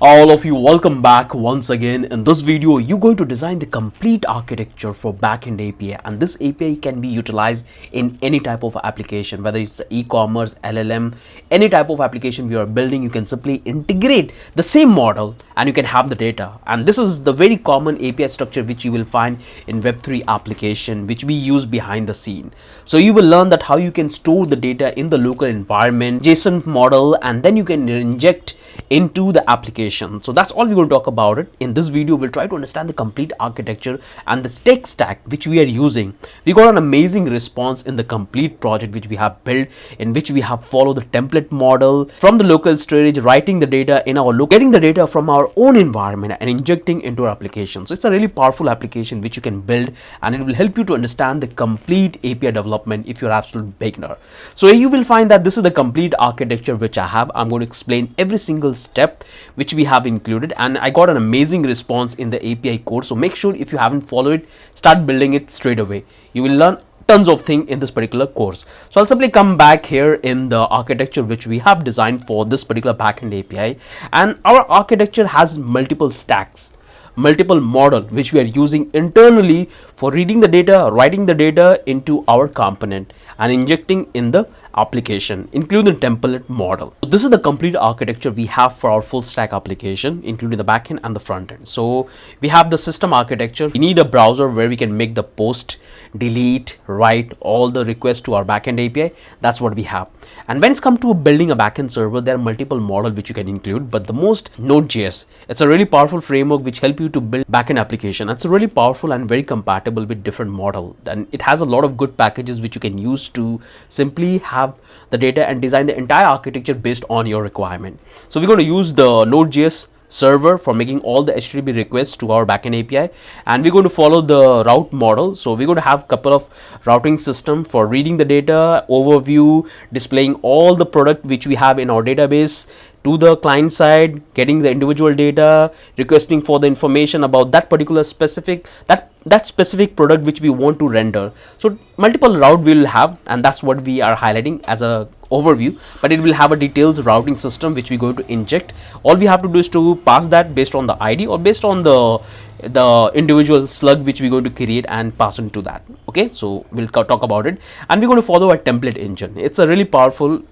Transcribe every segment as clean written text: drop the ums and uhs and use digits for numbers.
All of you, welcome back once again. In this video, you're going to design the complete architecture for backend API, and this API can be utilized in any type of application, whether it's e-commerce, LLM, any type of application we are building. You can simply integrate the same model and you can have the data. And this is the very common API structure which you will find in Web3 application, which we use behind the scene. So you will learn that how you can store the data in the local environment, JSON model, and then you can inject into the application. So that's all we're going to talk about it. In this video, we'll try to understand the complete architecture and the tech stack which we are using. We got an amazing response in the complete project which we have built, in which we have followed the template model from the local storage, writing the data in our getting the data from our own environment and injecting into our application. So it's a really powerful application which you can build, and it will help you to understand the complete API development if you're absolute beginner. So you will find that this is the complete architecture which I have. I'm going to explain every single step which we have included, and I got an amazing response in the API code. So make sure if you haven't followed it, start building it straight away. You will learn tons of things in this particular course. So I'll simply come back here in the architecture which we have designed for this particular backend API, and our architecture has multiple stacks, multiple model which we are using internally for reading the data, writing the data into our component and injecting in the application, including the template model. So this is the complete architecture we have for our full stack application, including the backend and the front end. So we have the system architecture. We need a browser where we can make the post, delete, write all the requests to our backend API. That's what we have. And when it's come to building a backend server, there are multiple models which you can include, but the most Node.js. It's a really powerful framework which help you to build backend application. It's really powerful and very compatible with different model, and it has a lot of good packages which you can use to simply have the data and design the entire architecture based on your requirement. So we're going to use the Node.js server for making all the HTTP requests to our backend API, and we're going to follow the route model. So we're going to have a couple of routing system for reading the data, overview, displaying all the product which we have in our database to the client side, getting the individual data, requesting for the information about that particular specific that specific product which we want to render. So multiple route we will have, and that's what we are highlighting as a overview, but it will have a details routing system which we're going to inject. All we have to do is to pass that based on the ID or based on the individual slug which we're going to create and pass into that. Okay, so we'll talk about it, and we're going to follow a template engine. It's a really powerful.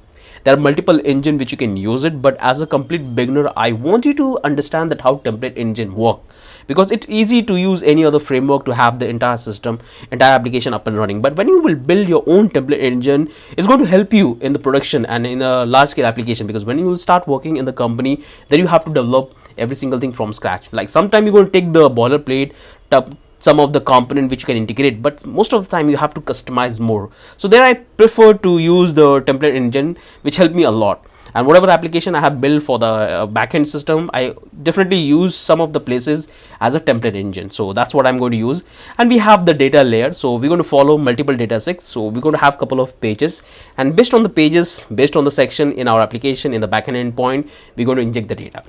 There are multiple engine which you can use it, but as a complete beginner, I want you to understand that how template engine work, because it's easy to use any other framework to have the entire system, entire application up and running. But when you will build your own template engine, it's going to help you in the production and in a large scale application, because when you will start working in the company, then you have to develop every single thing from scratch. Like sometimes you're going to take the boilerplate, some of the component which you can integrate, but most of the time you have to customize more. So there I prefer to use the template engine, which helped me a lot. And whatever application I have built for the backend system, I definitely use some of the places as a template engine. So that's what I'm going to use. And we have the data layer. So we're going to follow multiple data sets. So we're going to have a couple of pages, and based on the pages, based on the section in our application in the backend endpoint, we're going to inject the data.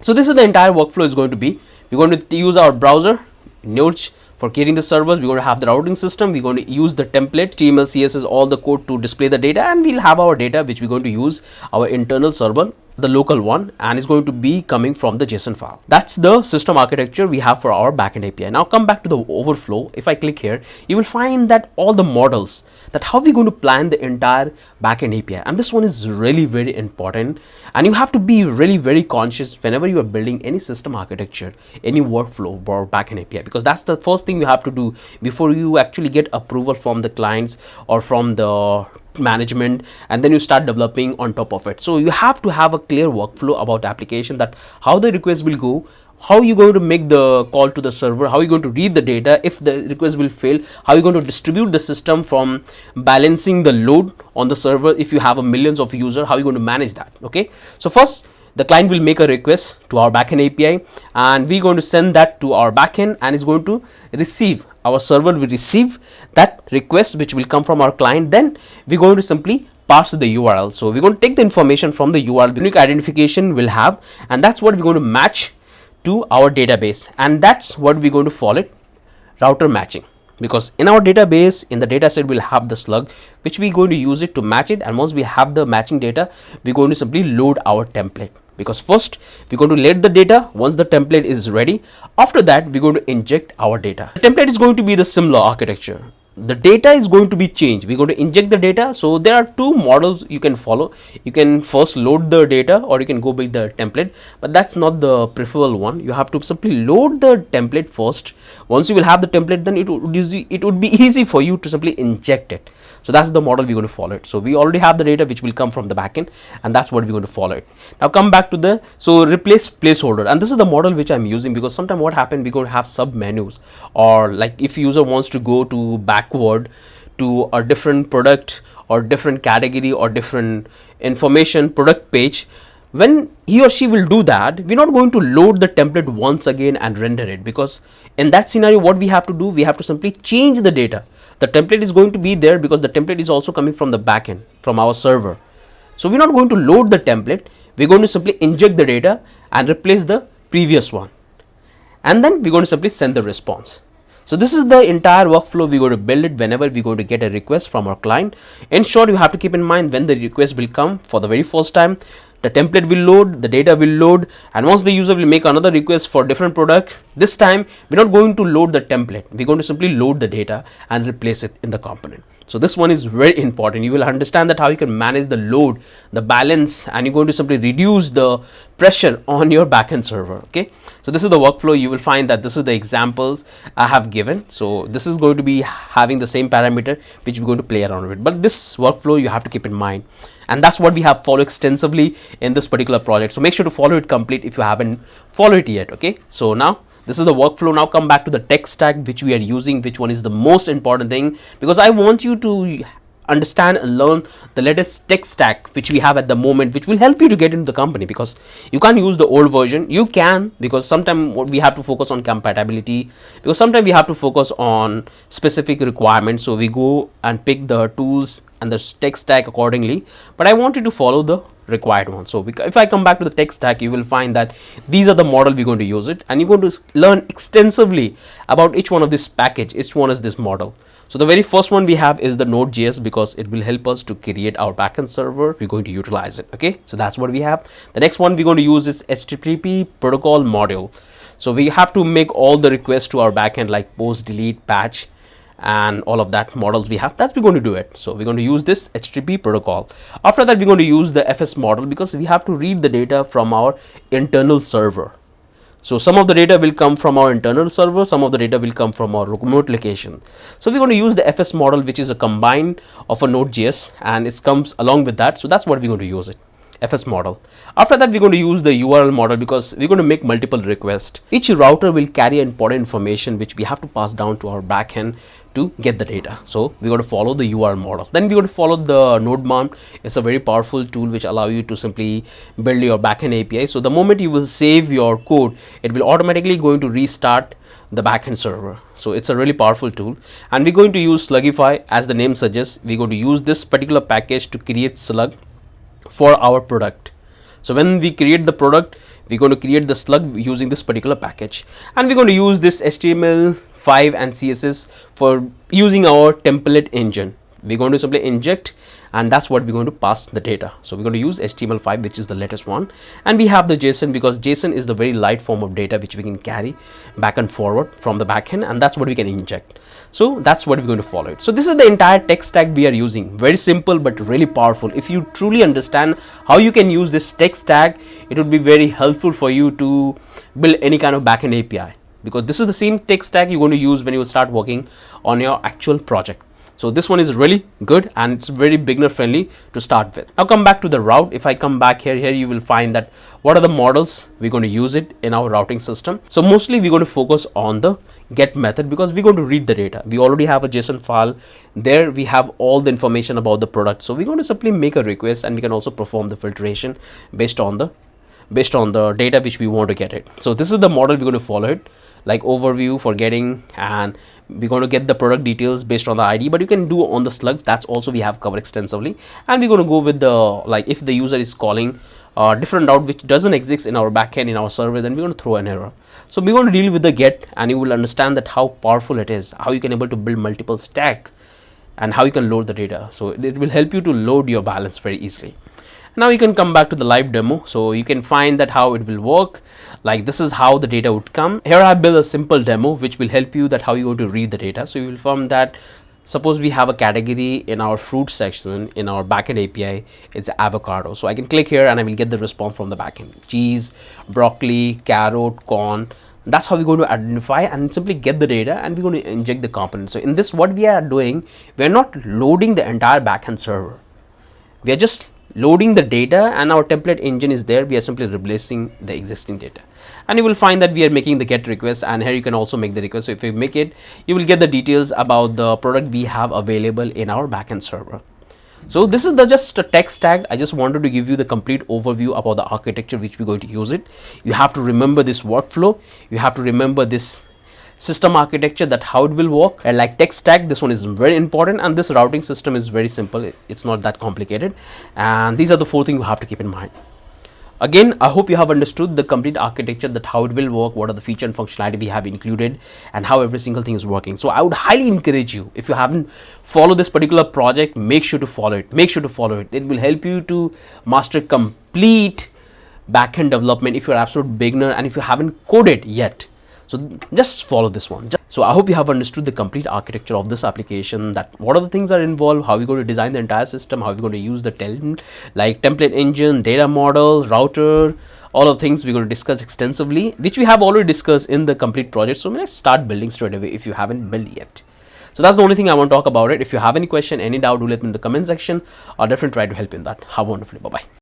So this is the entire workflow is going to be. We're going to use our browser, Nodes for creating the servers. We're going to have the routing system. We're going to use the template, HTML, CSS, all the code to display the data, and we'll have our data which we're going to use our internal server, the local one, and it's going to be coming from the JSON file. That's the system architecture we have for our backend API. Now come back to the overflow. If I click here, you will find that all the models, that how we're going to plan the entire backend API, and this one is really very important, and you have to be really very conscious whenever you are building any system architecture, any workflow for backend API, because that's the first thing you have to do before you actually get approval from the clients or from the management, and then you start developing on top of it. So you have to have a clear workflow about the application, that how the request will go, how you going to make the call to the server, how you going to read the data, if the request will fail, how you going to distribute the system from balancing the load on the server. If you have a millions of users, how you going to manage that? Okay, so first the client will make a request to our backend API, and we're going to send that to our backend, and it's going to receive, our server will receive that request which will come from our client. Then we're going to simply pass the URL. So we're going to take the information from the URL, unique identification will have, and that's what we're going to match to our database, and that's what we're going to follow it, router matching. because in our database, in the data set, we'll have the slug which we're going to use it to match it. And once we have the matching data, we're going to simply load our template, because first we're going to let the data. Once the template is ready, after that we're going to inject our data. The template is going to be the similar architecture. The data is going to be changed. We're going to inject the data. So there are two models you can follow. You can first load the data, or you can go with the template, but that's not the preferable one. You have to simply load the template first. Once you will have the template, then it would be easy for you to simply inject it. So that's the model we're going to follow it. So we already have the data which will come from the backend, and that's what we're going to follow it. Now come back to the, so replace placeholder, and this is the model which I'm using, because sometimes what happens, we're going to have sub menus, or like if user wants to go to backward to a different product or different category or different information product page, when he or she will do that, we're not going to load the template once again and render it, because in that scenario what we have to do, we have to simply change the data. The template is going to be there because the template is also coming from the backend, from our server. So we're not going to load the template. We're going to simply inject the data and replace the previous one, and then we're going to simply send the response. So this is the entire workflow. We're going to build it whenever we're going to get a request from our client. In short, you have to keep in mind, when the request will come for the very first time, the template will load, the data will load, and once the user will make another request for different product, this time we're not going to load the template. We're going to simply load the data and replace it in the component. So this one is very important. You will understand that how you can manage the load, the balance, and you're going to simply reduce the pressure on your backend server. Okay, so this is the workflow. You will find that this is the examples I have given. So this is going to be having the same parameter which we're going to play around with, but this workflow you have to keep in mind, and that's what we have followed extensively in this particular project. So make sure to follow it complete if you haven't followed it yet. Okay, so now this is the workflow. Now come back to the tech stack which we are using, which one is the most important thing, because I want you to understand and learn the latest tech stack which we have at the moment, which will help you to get into the company, because you can't use the old version. You can, because sometimes we have to focus on compatibility, because sometimes we have to focus on specific requirements, so we go and pick the tools and the tech stack accordingly, but I want you to follow the required one. So if I come back to the tech stack, you will find that these are the model we're going to use it, and you're going to learn extensively about each one of this package. Each one is this model. So the very first one we have is the Node.js, because it will help us to create our backend server. We're going to utilize it. Okay, so that's what we have. The next one we're going to use is HTTP protocol module. So we have to make all the requests to our backend, like post, delete, patch, and all of that models we have, that we're going to do it. So we're going to use this HTTP protocol. After that, we're going to use the FS model, because we have to read the data from our internal server. So some of the data will come from our internal server, some of the data will come from our remote location. So we're going to use the FS model, which is a combine of a Node.js, and it comes along with that. So that's what we're going to use it, FS model. After that, we're going to use the URL model, because we're going to make multiple requests. Each router will carry important information which we have to pass down to our backend to get the data. So we're going to follow the URL model. Then we're going to follow the node mount. It's a very powerful tool which allow you to simply build your backend API. So the moment you will save your code, it will automatically going to restart the backend server. So it's a really powerful tool, and we're going to use Slugify. As the name suggests, we're going to use this particular package to create slug for our product. So when we create the product, we're going to create the slug using this particular package, and we're going to use this HTML5 and CSS for using our template engine. We're going to simply inject, and that's what we're going to pass the data. So we're going to use HTML5, which is the latest one, and we have the JSON, because JSON is the very light form of data which we can carry back and forward from the backend, and that's what we can inject. So that's what we're going to follow it. So this is the entire tech stack we are using. Very simple but really powerful. If you truly understand how you can use this tech stack, it would be very helpful for you to build any kind of backend API, because this is the same tech stack you're going to use when you start working on your actual project. So this one is really good, and it's very beginner friendly to start with. Now come back to the route. If I come back here, you will find that what are the models we're going to use it in our routing system. So mostly we're going to focus on the get method, because we're going to read the data. We already have a JSON file there. We have all the information about the product. So we're going to simply make a request, and we can also perform the filtration based on the data which we want to get it. So this is the model we're going to follow it, like overview for getting, and we're going to get the product details based on the ID, but you can do on the slugs. That's also we have covered extensively, and we're going to go with the, like, if the user is calling a different route which doesn't exist in our backend in our server, then we're going to throw an error. So we're going to deal with the get, and you will understand that how powerful it is, how you can able to build multiple stack, and how you can load the data. So it will help you to load your balance very easily. Now you can come back to the live demo, so you can find that how it will work. Like this is how the data would come. Here I built a simple demo which will help you that how you're going to read the data. So you will find that suppose we have a category in our fruit section in our backend API, it's avocado. So I can click here and I will get the response from the backend. Cheese, broccoli, carrot, corn. That's how we're going to identify and simply get the data, and we're going to inject the component. So in this, what we are doing, we're not loading the entire backend server. We are just loading the data, and our template engine is there. We are simply replacing the existing data, and you will find that we are making the get request, and here you can also make the request. So if you make it, you will get the details about the product we have available in our backend server. So this is the just a tech stack. I just wanted to give you the complete overview about the architecture which we're going to use it. You have to remember this workflow. You have to remember this system architecture, that how it will work. And like tech stack, this one is very important, and this routing system is very simple. It's not that complicated, and these are the 4 things you have to keep in mind. Again, I hope you have understood the complete architecture, that how it will work, what are the feature and functionality we have included, and how every single thing is working. So I would highly encourage you, if you haven't followed this particular project, make sure to follow it. Make sure to follow it. It will help you to master complete backend development if you're an absolute beginner and if you haven't coded yet. So just follow this one. So I hope you have understood the complete architecture of this application, that what are the things are involved, how we're going to design the entire system, how we're going to use the template engine, data model, router, all of things we're going to discuss extensively, which we have already discussed in the complete project. So let's start building straight away if you haven't built yet. So that's the only thing I want to talk about it. If you have any question, any doubt, do let me in the comment section. I'll definitely try to help you in that. Have a wonderful day. Bye-bye.